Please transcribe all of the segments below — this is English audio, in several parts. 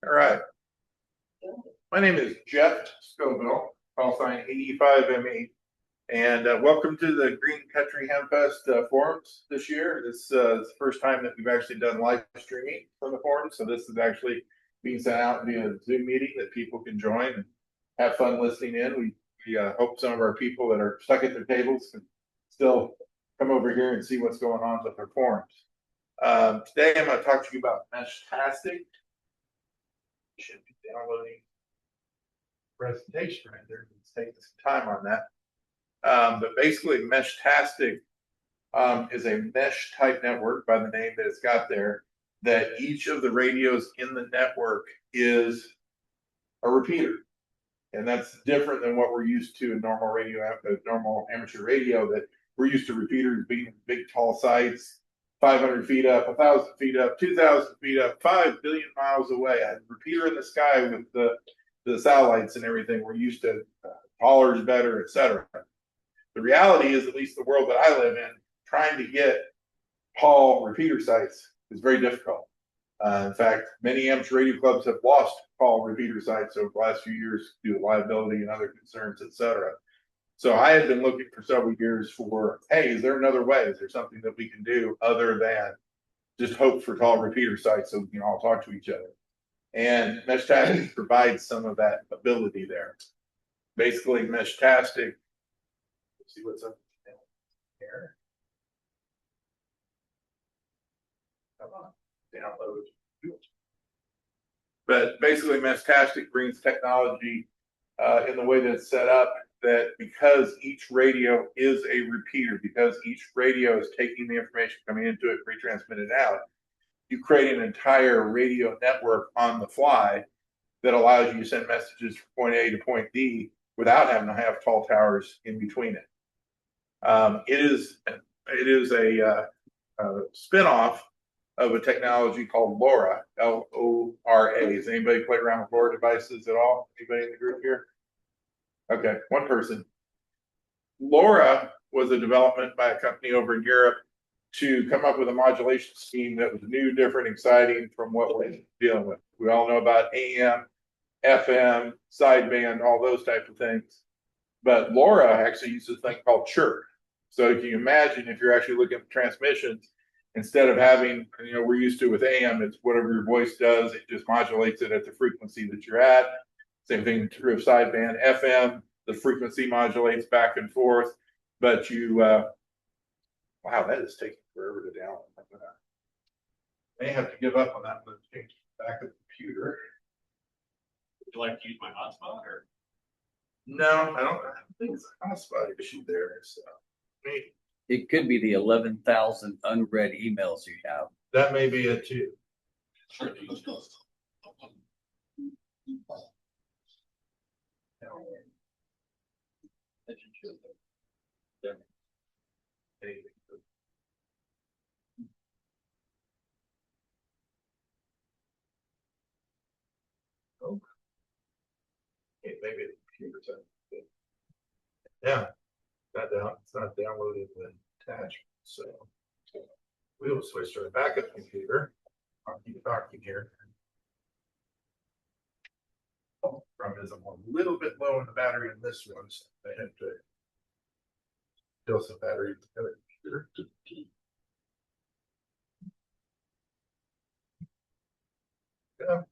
All right. My name is Jeff Scoville, call sign 85ME, and welcome to the Green Country Hamfest forums this year. This is the first time that we've actually done live streaming from the forum, so this is actually being sent out via Zoom meeting that people can join and have fun listening in. We hope some of our people that are stuck at their tables can still come over here and see what's going on with our forums. Today I'm going to talk to you about Meshtastic. Should be downloading presentation right there. It's taking some time on that. But basically, Meshtastic is a mesh type network by the name that it's got there, that each of the radios in the network is a repeater. And that's different than what we're used to in normal radio, normal amateur radio, that we're used to repeaters being big, tall sites, 500 feet up, 1,000 feet up, 2,000 feet up, 5 billion miles away. A repeater in the sky with the satellites and everything. We're used to taller is better, etc. The reality is, at least the world that I live in, trying to get tall repeater sites is very difficult. In fact, many amateur radio clubs have lost tall repeater sites over the last few years due to liability and other concerns, etc. So I had been looking for several years for, hey, is there another way? Is there something that we can do other than just hope for tall repeater sites so we can all talk to each other? And Meshtastic provides some of that ability there. Basically, Meshtastic, let's see what's up here. Come on, download. But basically, Meshtastic brings technology in the way that it's set up, that because each radio is a repeater, because each radio is taking the information coming into it, retransmitted out, you create an entire radio network on the fly that allows you to send messages from point A to point B without having to have tall towers in between it. It is a spinoff of a technology called LoRa, L-O-R-A. Has anybody played around with LoRa devices at all? Anybody in the group here? Okay, one person. LoRa was a development by a company over in Europe to come up with a modulation scheme that was new, different, exciting from what we're dealing with. We all know about AM, FM, sideband, all those types of things. But LoRa actually uses a thing called chirp. So if you imagine, if you're actually looking at transmissions, instead of having, we're used to with AM, it's whatever your voice does, it just modulates it at the frequency that you're at. Same thing true of sideband. FM, the frequency modulates back and forth, but you, wow, that is taking forever to download. I may have to give up on that one. Change back to the computer. Would you like to use my hotspot or? No, I don't think it's a hotspot issue there. So, it could be the 11,000 unread emails you have. That may be it too. Sure. Oh. Okay, maybe the computer's on. Yeah, it's not downloaded the attachment, so we will switch to a backup computer. I'll keep talking here. Problem is, I'm a little bit low in the battery in this one, so I have to fill some battery in the other computer. Yeah.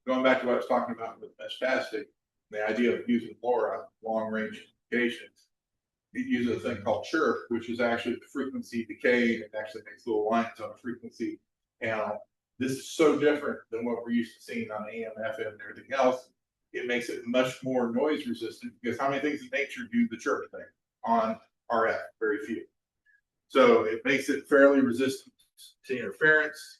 Going back to what I was talking about with Meshtastic, the idea of using LoRa, long range communications, it uses a thing called chirp, which is actually the frequency decay, and actually makes little lines on a frequency panel. This is so different than what we're used to seeing on AM, FM, and everything else. It makes it much more noise resistant, because how many things in nature do the chirp thing on RF? Very few. So it makes it fairly resistant to interference.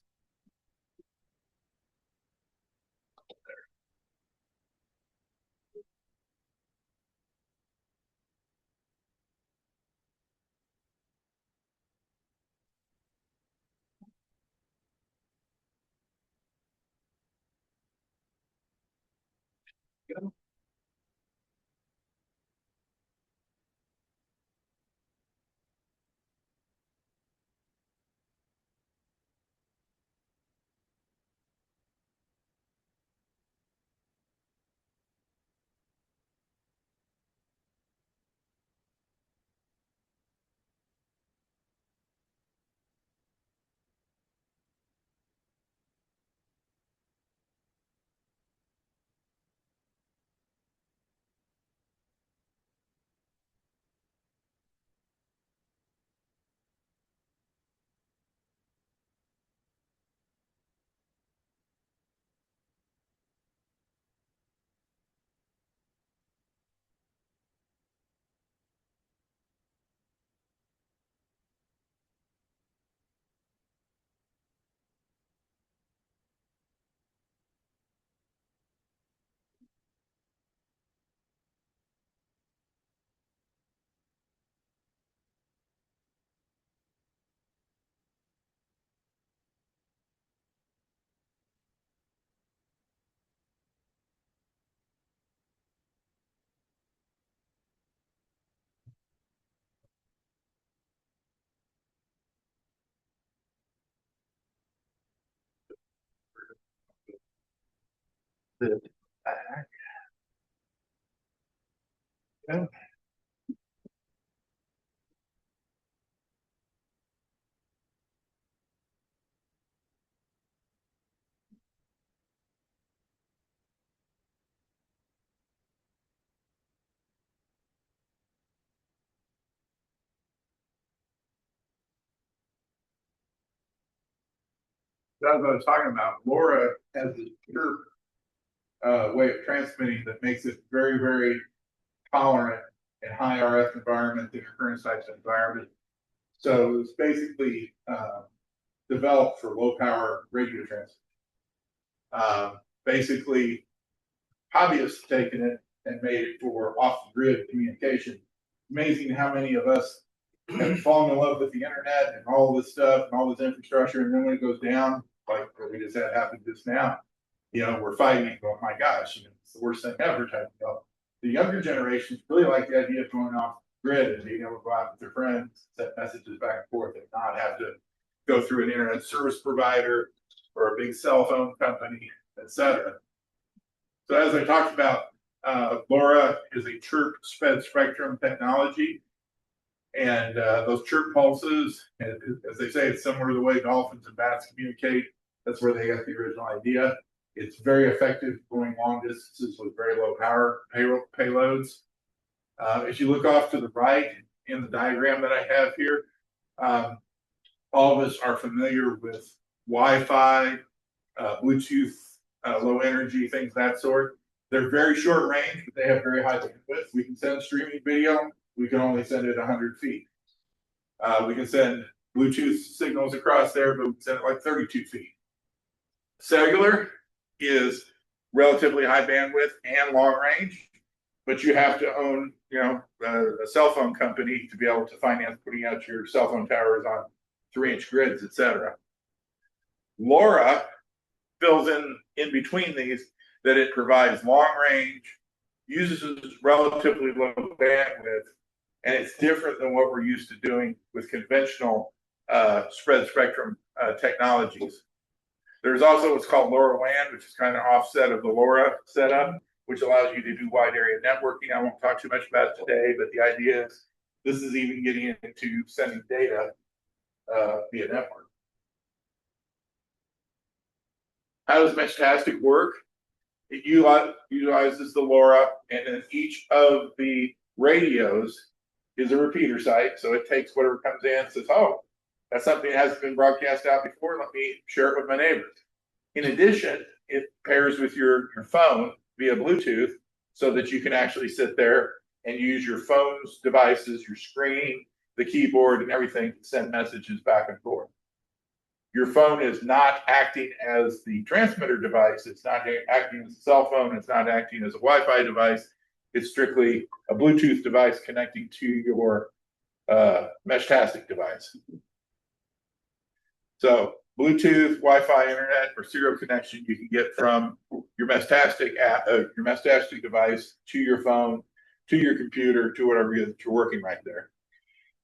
this back. Okay. That's what I was talking about. Laura has this pure way of transmitting that makes it very, very tolerant in high RF environments, interference types of environment. So it's basically developed for low power radio transmission. Basically, hobbyists taken it and made it for off the grid communication. Amazing how many of us have fallen in love with the internet and all this stuff and all this infrastructure, and then when it goes down, like what we just had happen just now, you know, we're fighting. Oh my gosh, you know, it's the worst thing ever type of stuff. The younger generations really like the idea of going off grid and being able to go out with their friends, send messages back and forth, and not have to go through an internet service provider or a big cell phone company, etc. So as I talked about, LoRa is a chirp spectrum technology. And those chirp pulses, as they say, it's similar to the way dolphins and bats communicate. That's where they got the original idea. It's very effective going long distances with very low power payloads. If you look off to the right in the diagram that I have here, all of us are familiar with Wi-Fi, Bluetooth, low energy, things of that sort. They're very short range, but they have very high bandwidth. We can send streaming video. We can only send it 100 feet. We can send Bluetooth signals across there, but we can send it like 32 feet. Cellular is relatively high bandwidth and long range, but you have to own, you know, a cell phone company to be able to finance putting out your cell phone towers on 3-inch grids, etc. LoRa fills in between these, that it provides long range, uses relatively low bandwidth, and it's different than what we're used to doing with conventional spread spectrum technologies. There's also what's called LoRaWAN, which is kind of offset of the LoRa setup, which allows you to do wide area networking. I won't talk too much about it today, but the idea is this is even getting into sending data via network. How does Meshtastic work? It utilizes the LoRa, and then each of the radios is a repeater site. So it takes whatever comes in and says, oh, that's something that hasn't been broadcast out before. Let me share it with my neighbors. In addition, it pairs with your phone via Bluetooth so that you can actually sit there and use your phone's devices, your screen, the keyboard, and everything to send messages back and forth. Your phone is not acting as the transmitter device. It's not acting as a cell phone. It's not acting as a Wi-Fi device. It's strictly a Bluetooth device connecting to your Meshtastic device. So Bluetooth, Wi-Fi, internet, or serial connection you can get from your Meshtastic app, your Meshtastic device to your phone, to your computer, to whatever you're working right there.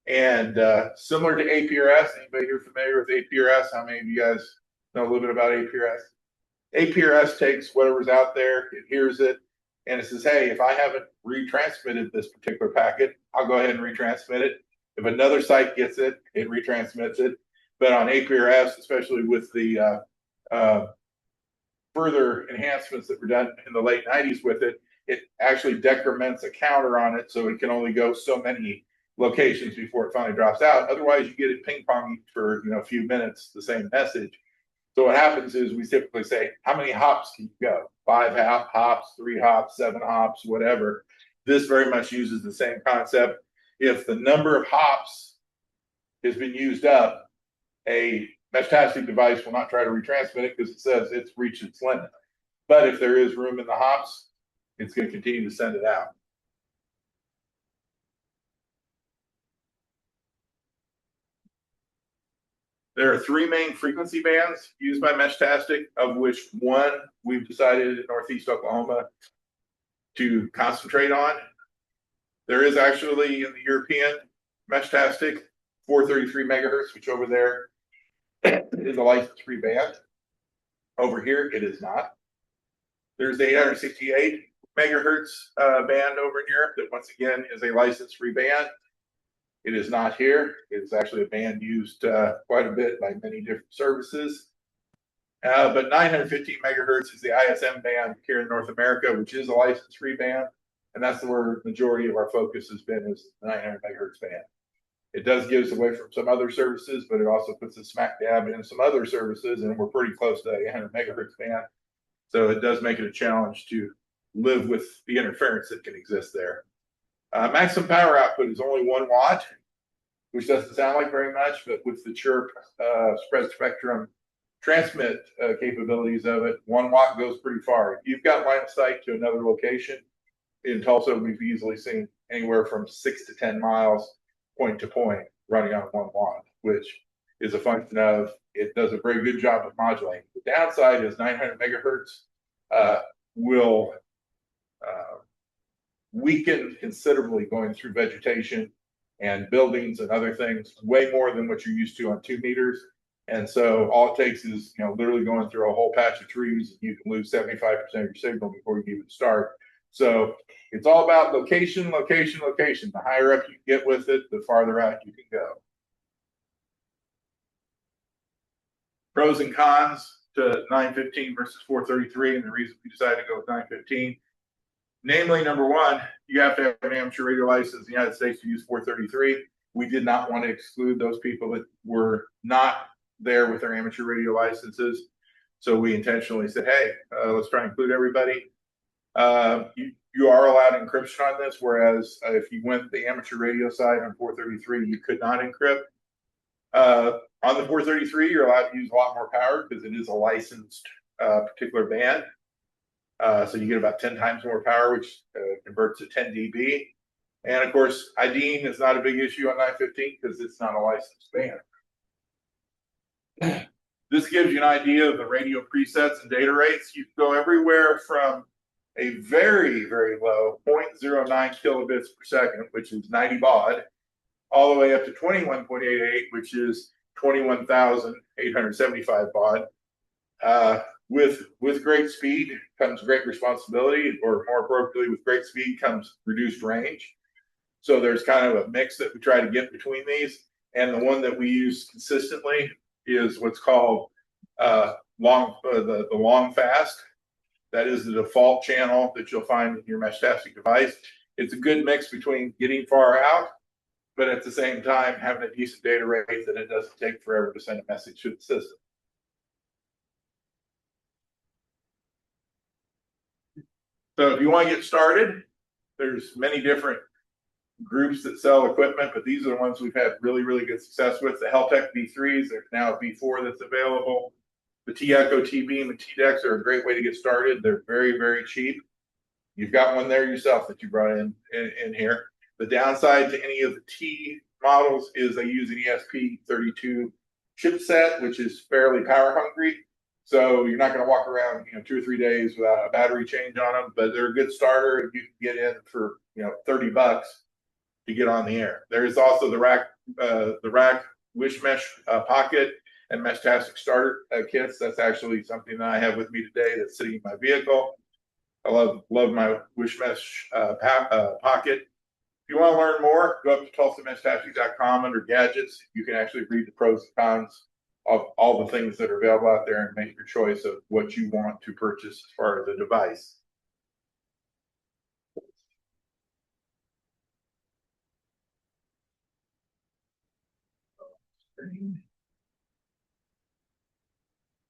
And similar to APRS, anybody here familiar with APRS? How many of you guys know a little bit about APRS? APRS takes whatever's out there, it hears it, and it says, hey, if I haven't retransmitted this particular packet, I'll go ahead and retransmit it. If another site gets it, it retransmits it. But on APRS, especially with the further enhancements that were done in the late 90s with it, it actually decrements a counter on it, so it can only go so many locations before it finally drops out. Otherwise, you get it ping-ponging for a few minutes, the same message. So what happens is we typically say, how many hops can you go? 5 hops, 3 hops, 7 hops, whatever. This very much uses the same concept. If the number of hops has been used up, a Meshtastic device will not try to retransmit it because it says it's reached its limit. But if there is room in the hops, it's going to continue to send it out. There are 3 main frequency bands used by Meshtastic, of which one we've decided in Northeast Oklahoma to concentrate on. There is actually in the European Meshtastic 433 megahertz, which over there is a license-free band. Over here, it is not. There's the 868 megahertz band over in Europe that once again is a license-free band. It is not here. It's actually a band used quite a bit by many different services. But 915 megahertz is the ISM band here in North America, which is a license-free band. And that's where the majority of our focus has been, is the 900 megahertz band. It does give us away from some other services, but it also puts us smack dab in some other services, and we're pretty close to the 800 megahertz band. So it does make it a challenge to live with the interference that can exist there. Maximum power output is only 1 watt, which doesn't sound like very much, but with the chirp spread spectrum transmit capabilities of it, 1 watt goes pretty far. If you've got line of sight to another location in Tulsa, we've easily seen anywhere from 6 to 10 miles point to point running on 1 watt, which is a function of it does a very good job of modulating. The downside is 900 megahertz will weaken considerably going through vegetation and buildings and other things, way more than what you're used to on 2 meters. And so all it takes is, literally going through a whole patch of trees, and you can lose 75% of your signal before you even start. So it's all about location, location, location. The higher up you get with it, the farther out you can go. Pros and cons to 915 versus 433, and the reason we decided to go with 915. Namely, number one, you have to have an amateur radio license in the United States to use 433. We did not want to exclude those people that were not there with their amateur radio licenses. So we intentionally said, hey, let's try and include everybody. You are allowed encryption on this, whereas if you went the amateur radio side on 433, you could not encrypt. On the 433, you're allowed to use a lot more power because it is a licensed particular band. So you get about 10 times more power, which converts to 10 dB. And of course, IDing is not a big issue on 915 because it's not a licensed band. This gives you an idea of the radio presets and data rates. You can go everywhere from a very, very low 0.09 kilobits per second, which is 90 baud, all the way up to 21.88, which is 21,875 baud. With great speed comes great responsibility, or more appropriately, with great speed comes reduced range. So there's kind of a mix that we try to get between these. And the one that we use consistently is what's called the long fast. That is the default channel that you'll find in your Meshtastic device. It's a good mix between getting far out, but at the same time having a decent data rate that it doesn't take forever to send a message to the system. So if you want to get started, there's many different groups that sell equipment, but these are the ones we've had really, really good success with. The Heltec V3s, there's now a V4 that's available. The T-Echo, T-Beam, and T-Dex are a great way to get started. They're very, very cheap. You've got one there yourself that you brought in here. The downside to any of the T models is they use an ESP32 chipset, which is fairly power hungry. So you're not going to walk around, 2 or 3 days without a battery change on them, but they're a good starter. You can get in for, $30 to get on the air. There is also the rack wish mesh pocket and Meshtastic starter kits. That's actually something that I have with me today that's sitting in my vehicle. I love my wish mesh pocket. If you want to learn more, go up to TulsaMeshtastic.com under gadgets. You can actually read the pros and cons of all the things that are available out there and make your choice of what you want to purchase as far as the device. I'm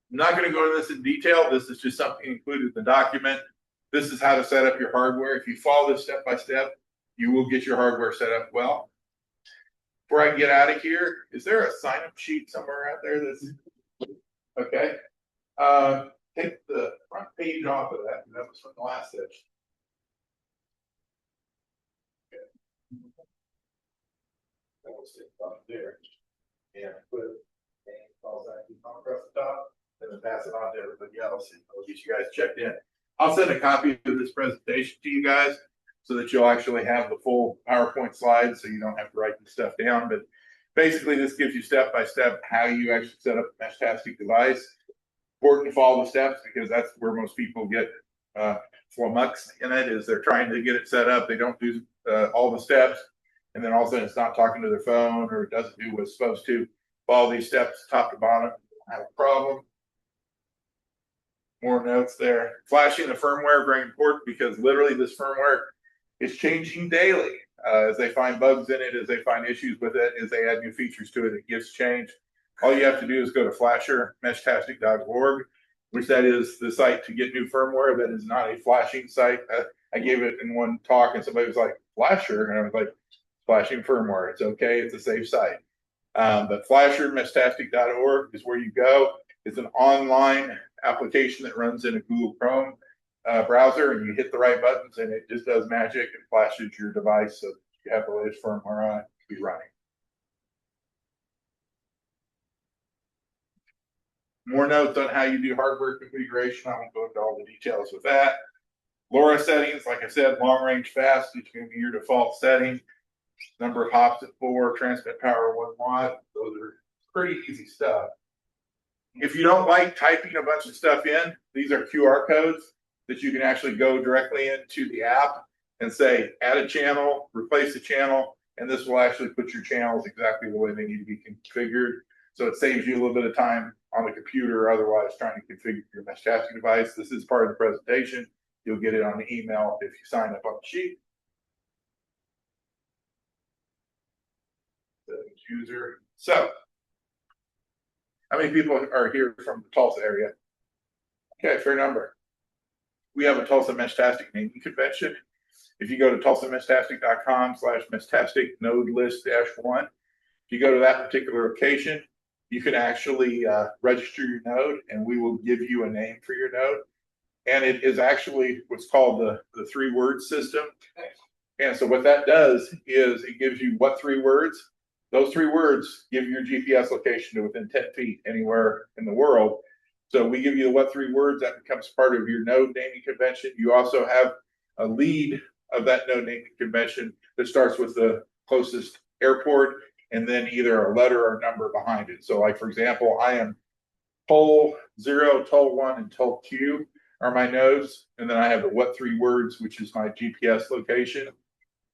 not going to go into this in detail. This is just something included in the document. This is how to set up your hardware. If you follow this step by step, you will get your hardware set up well. Before I get out of here, is there a sign-up sheet somewhere out there that's okay? Take the front page off of that. That was from the last session. Okay. That will sit up there. And put it across the top, and then pass it on to everybody else, and I'll get you guys checked in. I'll send a copy of this presentation to you guys so that you'll actually have the full PowerPoint slides, so you don't have to write this stuff down. But basically, this gives you step by step how you actually set up a Meshtastic device. Important to follow the steps because that's where most people get flummox in it as they're trying to get it set up. They don't do all the steps, and then all of a sudden it's not talking to their phone or it doesn't do what it's supposed to. Follow these steps top to bottom, have a problem. More notes there. Flashing the firmware, very important, because literally this firmware is changing daily. As they find bugs in it, as they find issues with it, as they add new features to it, it gets changed. All you have to do is go to Meshtastic.org, which that is the site to get new firmware. That is not a flashing site. I gave it in one talk and somebody was like, Flasher? And I was like, flashing firmware. It's okay. It's a safe site. But Meshtastic.org is where you go. It's an online application that runs in a Google Chrome browser, and you hit the right buttons and it just does magic and flashes your device so you have the latest firmware on it to be running. More notes on how you do hardware configuration. I won't go into all the details with that. LoRa settings, like I said, long range fast is going to be your default setting. Number of hops at 4, transmit power 1 watt. Those are pretty easy stuff. If you don't like typing a bunch of stuff in, these are QR codes that you can actually go directly into the app and say, add a channel, replace a channel, and this will actually put your channels exactly the way they need to be configured. So it saves you a little bit of time on the computer or otherwise trying to configure your Meshtastic device. This is part of the presentation. You'll get it on the email if you sign up on the sheet. User. So, how many people are here from the Tulsa area? Okay, fair number. We have a Tulsa Meshtastic naming convention. If you go to tulsameshtastic.com/Meshtastic node list -1, if you go to that particular location, you can actually register your node and we will give you a name for your node. And it is actually what's called the 3-word system. And so what that does is it gives you what 3 words. Those 3 words give your GPS location to within 10 feet anywhere in the world. So we give you the what 3 words, that becomes part of your node naming convention. You also have a lead of that node naming convention that starts with the closest airport and then either a letter or number behind it. So like, for example, I am toll 0, toll 1, and toll Q are my nodes. And then I have the what 3 words, which is my GPS location.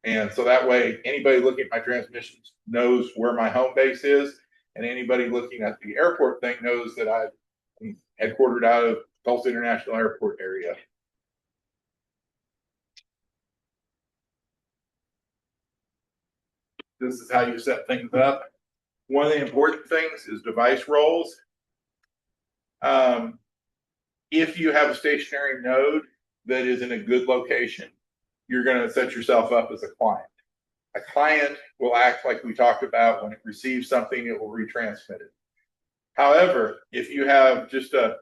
And so that way, anybody looking at my transmissions knows where my home base is. And anybody looking at the airport thing knows that I'm headquartered out of Tulsa International Airport area. This is how you set things up. One of the important things is device roles. If you have a stationary node that is in a good location, you're going to set yourself up as a client. A client will act like we talked about. When it receives something, it will retransmit it. However, if you have just a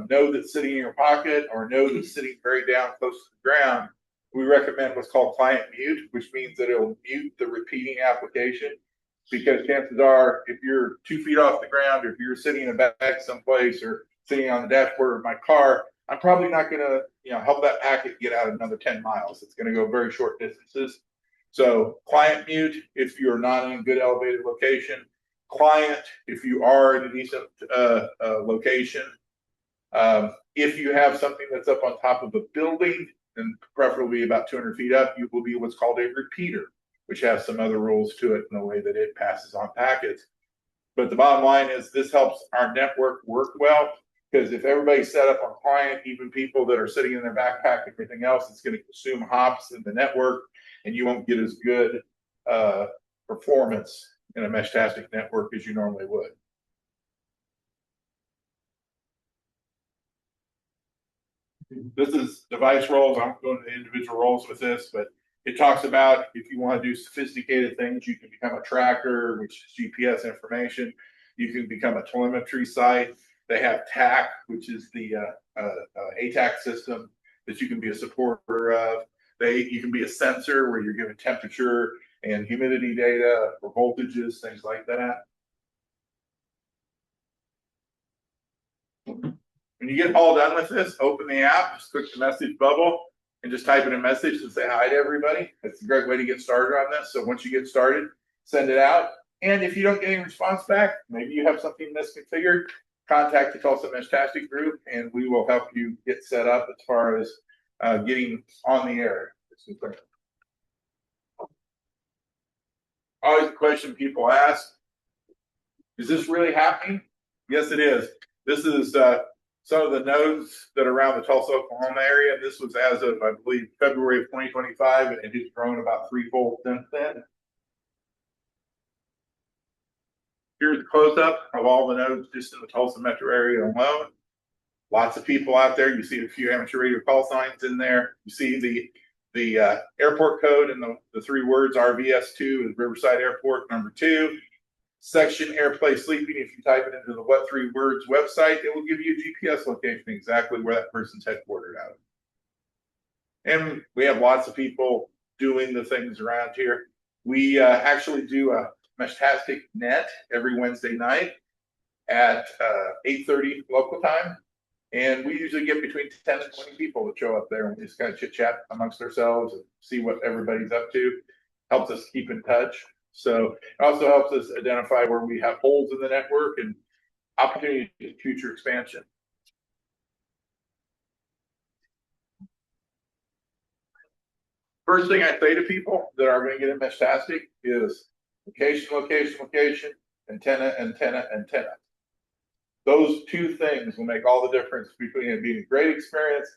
node that's sitting in your pocket or a node that's sitting very down close to the ground, we recommend what's called client mute, which means that it'll mute the repeating application. Because chances are, if you're 2 feet off the ground, or if you're sitting in a bag someplace, or sitting on the dashboard of my car, I'm probably not going to, help that packet get out another 10 miles. It's going to go very short distances. So client mute if you're not in a good elevated location. Client if you are in a decent location. If you have something that's up on top of a building, and preferably about 200 feet up, you will be what's called a repeater, which has some other rules to it in the way that it passes on packets. But the bottom line is this helps our network work well, because if everybody's set up on client, even people that are sitting in their backpack and everything else, it's going to consume hops in the network, and you won't get as good performance in a Meshtastic network as you normally would. This is device roles. I won't go into individual roles with this, but it talks about if you want to do sophisticated things, you can become a tracker, which is GPS information. You can become a telemetry site. They have TAC, which is the ATAC system that you can be a supporter of. You can be a sensor where you're given temperature and humidity data or voltages, things like that. When you get all done with this, open the app, just click the message bubble, and just type in a message and say hi to everybody. That's a great way to get started on this. So once you get started, send it out. And if you don't get any response back, maybe you have something misconfigured, contact the Tulsa Meshtastic group, and we will help you get set up as far as getting on the air. Always a question people ask: is this really happening? Yes, it is. This is some of the nodes that are around the Tulsa, Oklahoma area. This was as of, I believe, February of 2025, and it has grown about threefold since then. Here's a close-up of all the nodes just in the Tulsa metro area alone. Lots of people out there. You see a few amateur radio call signs in there. You see the airport code and the three words RVS2 is Riverside Airport #2. Section airplay sleeping. If you type it into the What Three Words website, it will give you a GPS location exactly where that person's headquartered out of. And we have lots of people doing the things around here. We actually do a Meshtastic Net every Wednesday night at 8:30 local time. And we usually get between 10 and 20 people that show up there, and we just kind of chit chat amongst ourselves and see what everybody's up to. Helps us keep in touch. So it also helps us identify where we have holes in the network and opportunity for future expansion. First thing I say to people that are going to get in Meshtastic is location, location, location, antenna, antenna, antenna. Those two things will make all the difference between it being a great experience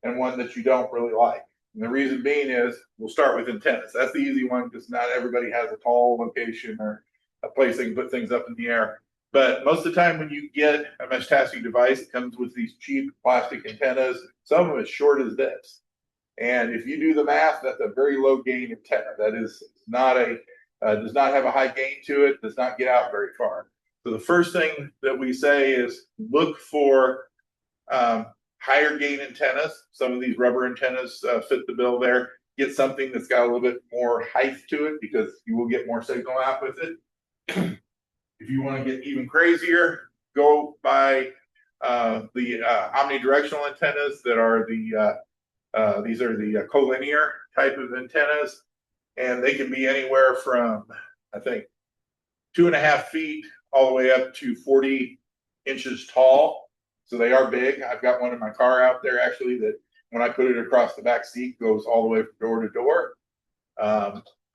and one that you don't really like. And the reason being is we'll start with antennas. That's the easy one because not everybody has a tall location or a place they can put things up in the air. But most of the time when you get a Meshtastic device, it comes with these cheap plastic antennas, some of them as short as this. And if you do the math, that's a very low gain antenna. That is not a, does not have a high gain to it, does not get out very far. So the first thing that we say is look for higher gain antennas. Some of these rubber antennas fit the bill there. Get something that's got a little bit more height to it because you will get more signal out with it. If you want to get even crazier, go by the omnidirectional antennas that are these are the collinear type of antennas, and they can be anywhere from, I think, 2.5 feet all the way up to 40 inches tall. So they are big. I've got one in my car out there actually that when I put it across the back seat goes all the way from door to door.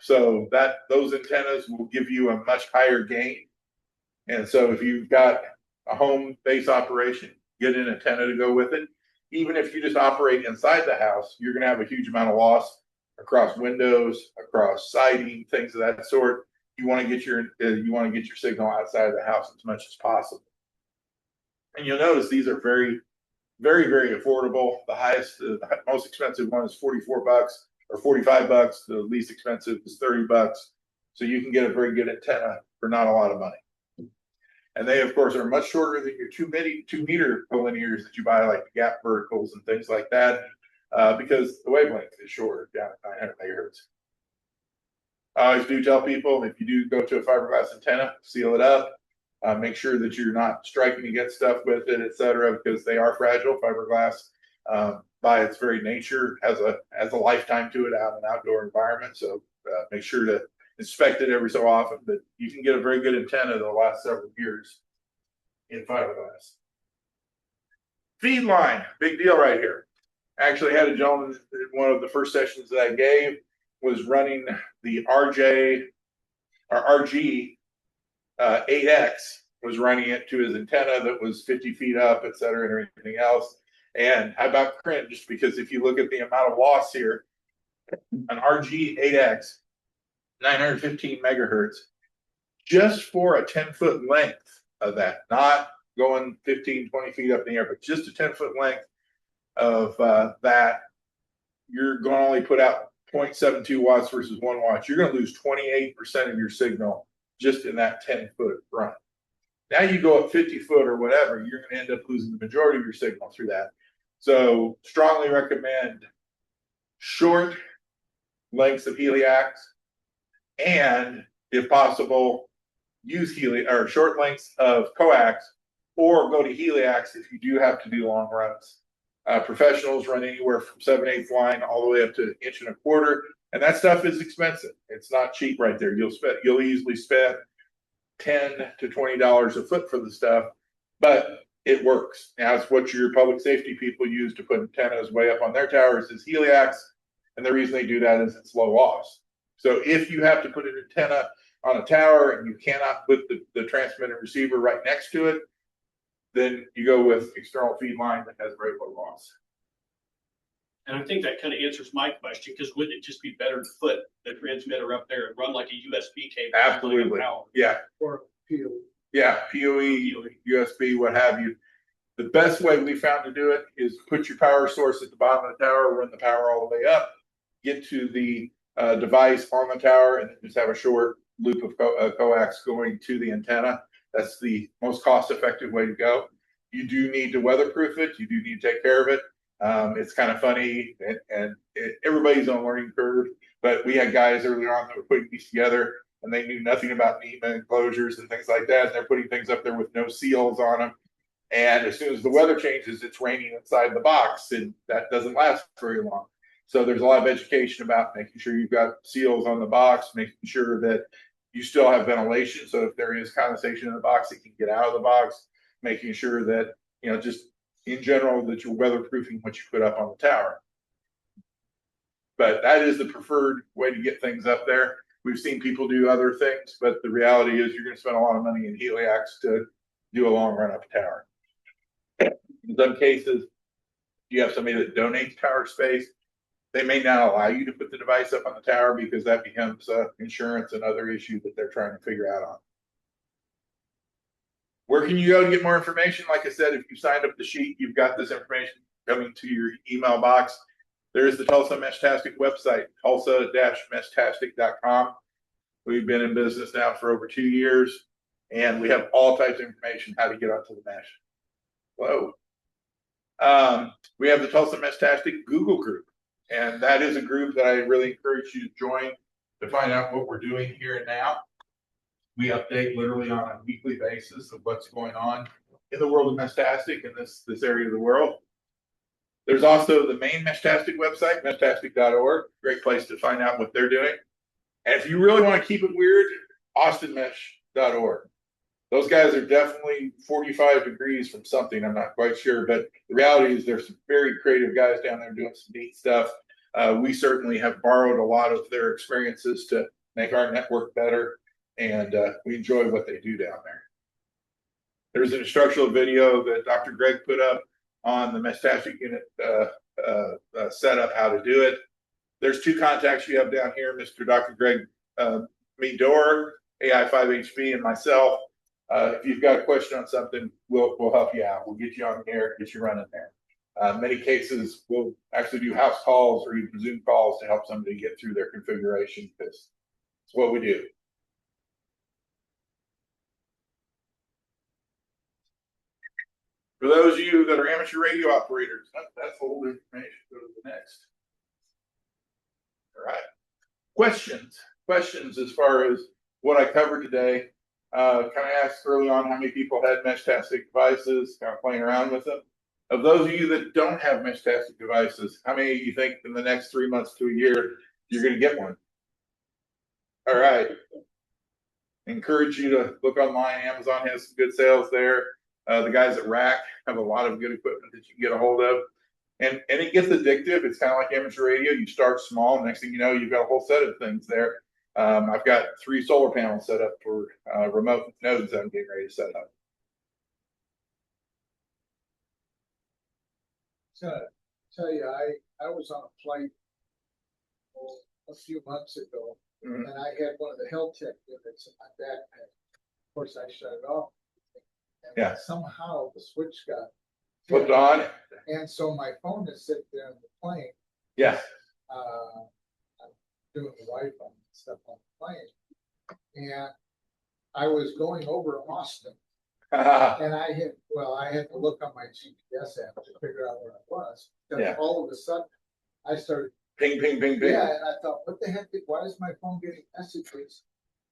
So those antennas will give you a much higher gain. And so if you've got a home base operation, get an antenna to go with it. Even if you just operate inside the house, you're going to have a huge amount of loss across windows, across siding, things of that sort. You want to get your signal outside of the house as much as possible. And you'll notice these are very, very, very affordable. The most expensive one is $44 or $45. The least expensive is $30. So you can get a very good antenna for not a lot of money. And they, of course, are much shorter than your 2 meter collinears that you buy, like the Gap verticals and things like that, because the wavelength is shorter, down at 900 megahertz. I always do tell people, if you do go to a fiberglass antenna, seal it up. Make sure that you're not striking against stuff with it, et cetera, because they are fragile. Fiberglass, by its very nature, has a lifetime to it out in an outdoor environment. So make sure to inspect it every so often. But you can get a very good antenna that'll last several years in fiberglass. Feed line, big deal right here. Actually, had a gentleman in one of the first sessions that I gave was running the RG 8X, was running it to his antenna that was 50 feet up, et cetera, and everything else. And I about cringed because if you look at the amount of loss here, an RG 8X, 915 megahertz, just for a 10-foot length of that, not going 15, 20 feet up in the air, but just a 10-foot length of that, you're going to only put out 0.72 watts versus 1 watt. You're going to lose 28% of your signal just in that 10-foot run. Now you go up 50 foot or whatever, you're going to end up losing the majority of your signal through that. So strongly recommend short lengths of heliax, and if possible, use short lengths of coax, or go to heliax if you do have to do long runs. Professionals run anywhere from 7/8 line all the way up to 1 1/4 inch, and that stuff is expensive. It's not cheap right there. You'll easily spend $10 to $20 a foot for the stuff. but it works. Now it's what your public safety people use to put antennas way up on their towers is heliax. And the reason they do that is it's low loss. So if you have to put an antenna on a tower and you cannot put the transmitter and receiver right next to it, then you go with external feed line that has very low loss. And I think that kind of answers my question, because wouldn't it just be better to put the transmitter up there and run like a USB cable? Absolutely. Yeah. Or POE. Yeah. PoE, USB, what have you. The best way we found to do it is put your power source at the bottom of the tower, run the power all the way up, get to the device on the tower, and then just have a short loop of coax going to the antenna. That's the most cost-effective way to go. You do need to weatherproof it. You do need to take care of it. It's kind of funny, and everybody's on a learning curve. But we had guys early on that were putting these together, and they knew nothing about NEMA enclosures and things like that. And they're putting things up there with no seals on them. And as soon as the weather changes, it's raining inside the box, and that doesn't last very long. So there's a lot of education about making sure you've got seals on the box, making sure that you still have ventilation. So if there is condensation in the box, it can get out of the box, making sure that, just in general, that you're weatherproofing what you put up on the tower. But that is the preferred way to get things up there. We've seen people do other things, but the reality is you're going to spend a lot of money in heliax to do a long run up a tower. In some cases, you have somebody that donates tower space. They may not allow you to put the device up on the tower because that becomes insurance and other issues that they're trying to figure out on. Where can you go to get more information? Like I said, if you signed up the sheet, you've got this information coming to your email box. There is the Tulsa Meshtastic website, tulsa-meshtastic.com. We've been in business now for over 2 years, and we have all types of information how to get onto the mesh. Whoa. We have the Tulsa Meshtastic Google group, and that is a group that I really encourage you to join to find out what we're doing here and now. We update literally on a weekly basis of what's going on in the world of Meshtastic in this area of the world. There's also the main Meshtastic website, meshtastic.org. Great place to find out what they're doing. And if you really want to keep it weird, austinmesh.org. Those guys are definitely 45 degrees from something. I'm not quite sure, but the reality is there's some very creative guys down there doing some neat stuff. We certainly have borrowed a lot of their experiences to make our network better, and we enjoy what they do down there. There's an instructional video that Dr. Greg put up on the Meshtastic unit setup, how to do it. There's 2 contacts you have down here, Mr. Dr. Greg Meador, AI5HB, and myself. If you've got a question on something, we'll help you out. We'll get you on the air, get you running there. Many cases, we'll actually do house calls or even Zoom calls to help somebody get through their configuration, because it's what we do. For those of you that are amateur radio operators, that's old information. Go to the next. All right. Questions as far as what I covered today. Kind of asked early on how many people had Meshtastic devices, kind of playing around with them. Of those of you that don't have Meshtastic devices, how many of you think in the next 3 months to a year you're going to get one? All right. Encourage you to look online. Amazon has some good sales there. The guys at Rack have a lot of good equipment that you can get a hold of. And it gets addictive. It's kind of like amateur radio. You start small. Next thing you know, you've got a whole set of things there. I've got 3 solar panels set up for remote nodes I'm getting ready to set up. So, tell you, I was on a flight a few months ago, and I had one of the health tech units in my backpack. Of course, I shut it off. And somehow the switch got flipped on. And so my phone is sitting there in the plane. Yeah. I'm doing the Wi-Fi and stuff on the plane. And I was going over Austin. And I had to look on my GPS app to figure out where I was. Because all of a sudden, I started ping, ping, ping, ping. Yeah, and I thought, what the heck? Why is my phone getting messages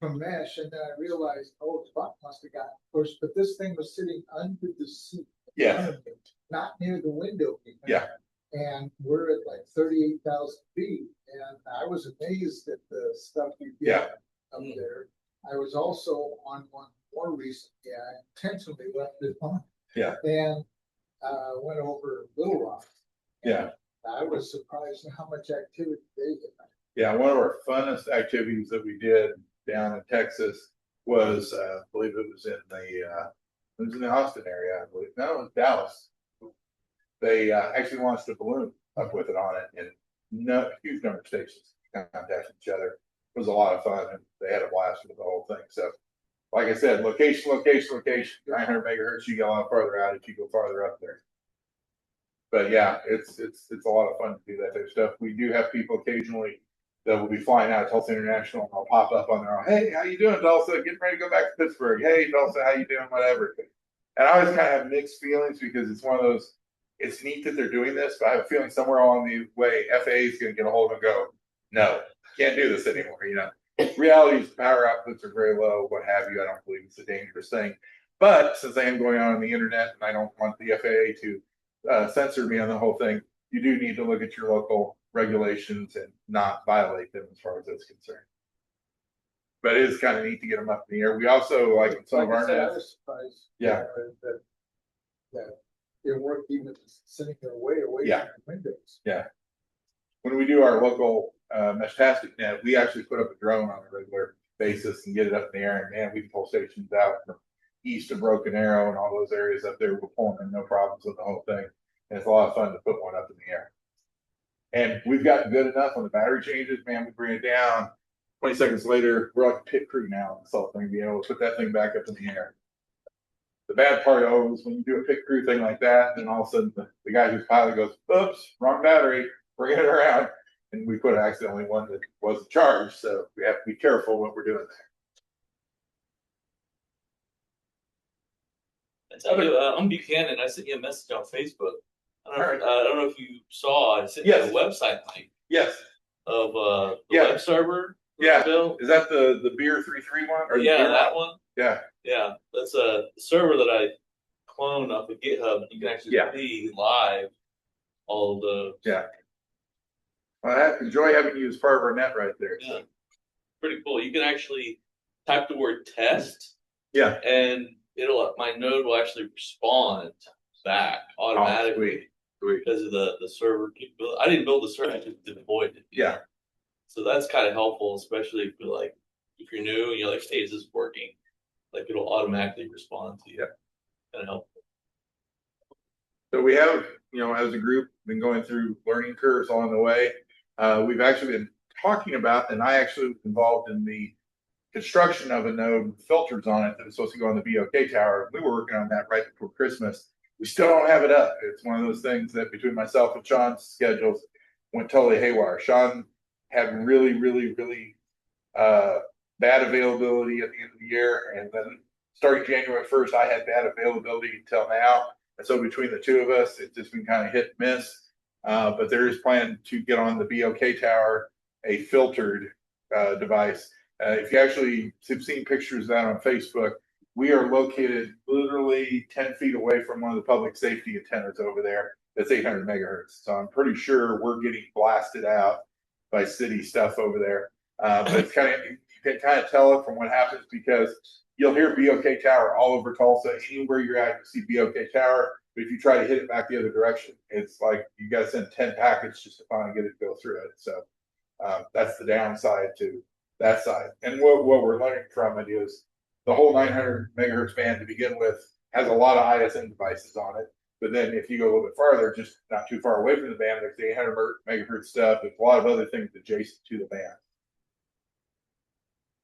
from Mesh? And then I realized, oh, the button must have gotten pushed. But this thing was sitting under the seat, not near the window. And we're at like 38,000 feet, and I was amazed at the stuff you get up there. I was also on one more recently. I intentionally left it on Yeah. And, went over Little Rock. Yeah. I was surprised at how much activity they had. Yeah, one of our funnest activities that we did down in Texas was, I believe it was in the Austin area, I believe. No, it was Dallas. They actually launched a balloon up with it on it, and no huge number of stations contacted each other. It was a lot of fun, and they had a blast with the whole thing. So, like I said, location, 900 megahertz. You get a lot farther out if you go farther up there. But yeah, it's a lot of fun to do that type of stuff. We do have people occasionally that will be flying out of Tulsa International, and I'll pop up on their own. Hey, how you doing, Tulsa? Getting ready to go back to Pittsburgh. Hey, Tulsa, how you doing? Whatever. And I always kind of have mixed feelings because it's one of those. It's neat that they're doing this, but I have a feeling somewhere along the way, FAA is going to get a hold of and go, no, can't do this anymore. You know, reality is the power outputs are very low, what have you. I don't believe it's a dangerous thing. But since I am going on the internet and I don't want the FAA to censor me on the whole thing, you do need to look at your local regulations and not violate them as far as that's concerned. But it is kind of neat to get them up in the air. We also like some of our I was surprised. Yeah. That it worked even sitting there way away Yeah. from the windows. Yeah. When we do our local Meshtastic net, we actually put up a drone on a regular basis and get it up in the air, and man, we can pull stations out from east of Broken Arrow and all those areas up there. We're pulling in no problems with the whole thing. And it's a lot of fun to put one up in the air. And we've gotten good enough on the battery changes, man. We bring it down. 20 seconds later, we're like a pit crew now. This whole thing, being able to put that thing back up in the air. The bad part is when you do a pit crew thing like that, then all of a sudden the guy who's pilot goes, oops, wrong battery, bring it around. And we put accidentally one that wasn't charged. So we have to be careful what we're doing there. I'm Buchanan. I sent you a message on Facebook. I Alright. don't know if you saw. I sent you Yes. a website link Yes. of the Yeah. web server. Yeah. Built. Is that the beer 3.3 one? Or the Yeah, beer that one. Yeah. Yeah, that's a server that I cloned off of GitHub. You can actually Yeah. see live all the. Yeah. Well, I enjoy having you as part of our net right there. Yeah, pretty cool. You can actually type the word test. Yeah. And my node will actually respond back automatically. Sweet. Because of the server. I didn't build the server, I just deployed it. Yeah. So that's kind of helpful, especially if you're new and you're like, hey, is this working? Like it'll automatically respond to you. Yeah. Kind of helpful. So we have, as a group, been going through learning curves along the way. We've actually been talking about, and I actually was involved in the construction of a node with filters on it that was supposed to go on the BOK tower. We were working on that right before Christmas. We still don't have it up. It's one of those things that between myself and Sean's schedules went totally haywire. Sean had really bad availability at the end of the year, and then starting January 1st, I had bad availability until now. And so between the two of us, it's just been kind of hit and miss. But there is plan to get on the BOK tower a filtered device. If you actually have seen pictures of that on Facebook, we are located literally 10 feet away from one of the public safety antennas over there. That's 800 megahertz. So I'm pretty sure we're getting blasted out by city stuff over there. But it's you can kind of tell it from what happens because you'll hear BOK tower all over Tulsa. Anywhere you're at, you see BOK tower. But if you try to hit it back the other direction, it's like you got to send 10 packets just to finally get it to go through it. So that's the downside to that side. And what we're learning from it is the whole 900 megahertz band to begin with has a lot of ISN devices on it. But then if you go a little bit farther, just not too far away from the band, there's the 800 megahertz stuff. There's a lot of other things adjacent to the band.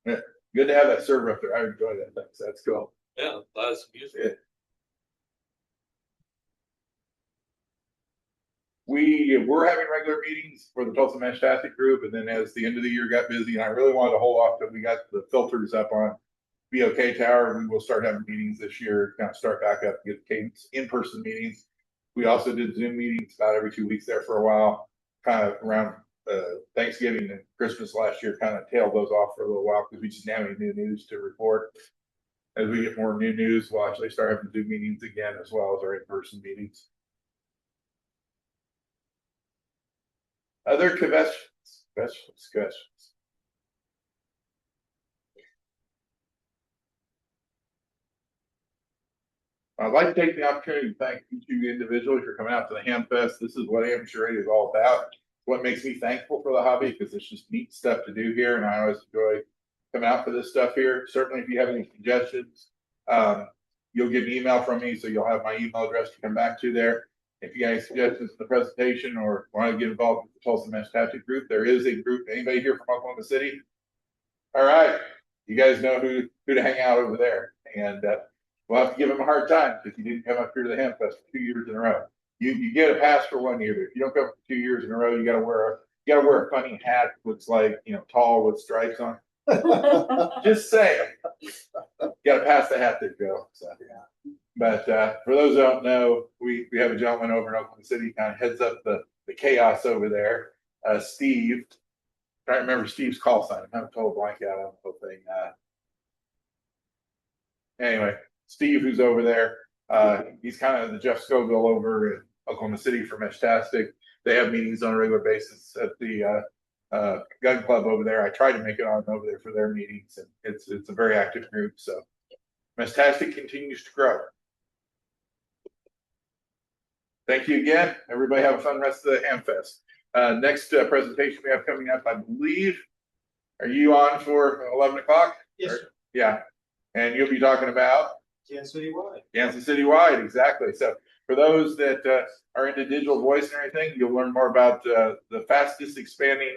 Yeah. Good to have that server up there. I enjoy that thing. So that's cool. Yeah, that's useful. Yeah. We're having regular meetings for the Tulsa Meshtastic group, and then as the end of the year got busy, and I really wanted to hold off till we got the filters up on BOK tower, we will start having meetings this year, kind of start back up, get the cadence, in-person meetings. We also did Zoom meetings about every 2 weeks there for a while, kind of around Thanksgiving and Christmas last year, kind of tailed those off for a little while because we just didn't have any new news to report. As we get more new news, we'll actually start having Zoom meetings again as well as our in-person meetings. Other questions? I'd like to take the opportunity to thank each of you individually for coming out to the Hamfest. This is what amateur radio is all about. What makes me thankful for the hobby, because it's just neat stuff to do here, and I always enjoy coming out for this stuff here. Certainly, if you have any suggestions, you'll get an email from me, so you'll have my email address to come back to there. If you got any suggestions for the presentation or want to get involved with the Tulsa Meshtastic group, there is a group. Anybody here from Oklahoma City? All right, you guys know who to hang out over there, and we'll have to give them a hard time if you didn't come up here to the Hamfest for 2 years in a row. You get a pass for 1 year, but if you don't come for 2 years in a row, you gotta wear a funny hat that looks like, tall with stripes on. Just saying. Gotta pass the hat there, Joe. So, yeah. But for those who don't know, we have a gentleman over in Oklahoma City, kind of heads up the chaos over there. Steve. Trying to remember Steve's call sign. I'm total blank out on the whole thing. Anyway, Steve, who's over there, he's kind of the Jeff Scoville over in Oklahoma City for Meshtastic. They have meetings on a regular basis at the gun club over there. I try to make it on over there for their meetings, and it's a very active group. So Meshtastic continues to grow. Thank you again. Everybody have a fun rest of the Hamfest. Next presentation we have coming up, I believe. Are you on for 11 o'clock? Yes, sir. Yeah. And you'll be talking about Kansas City-wide. Kansas City-wide, exactly. So for those that are into digital voice and everything, you'll learn more about the fastest expanding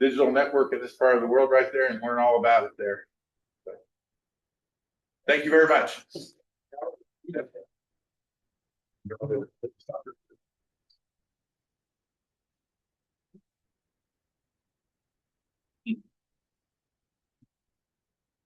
digital network in this part of the world right there, and learn all about it there. So, thank you very much.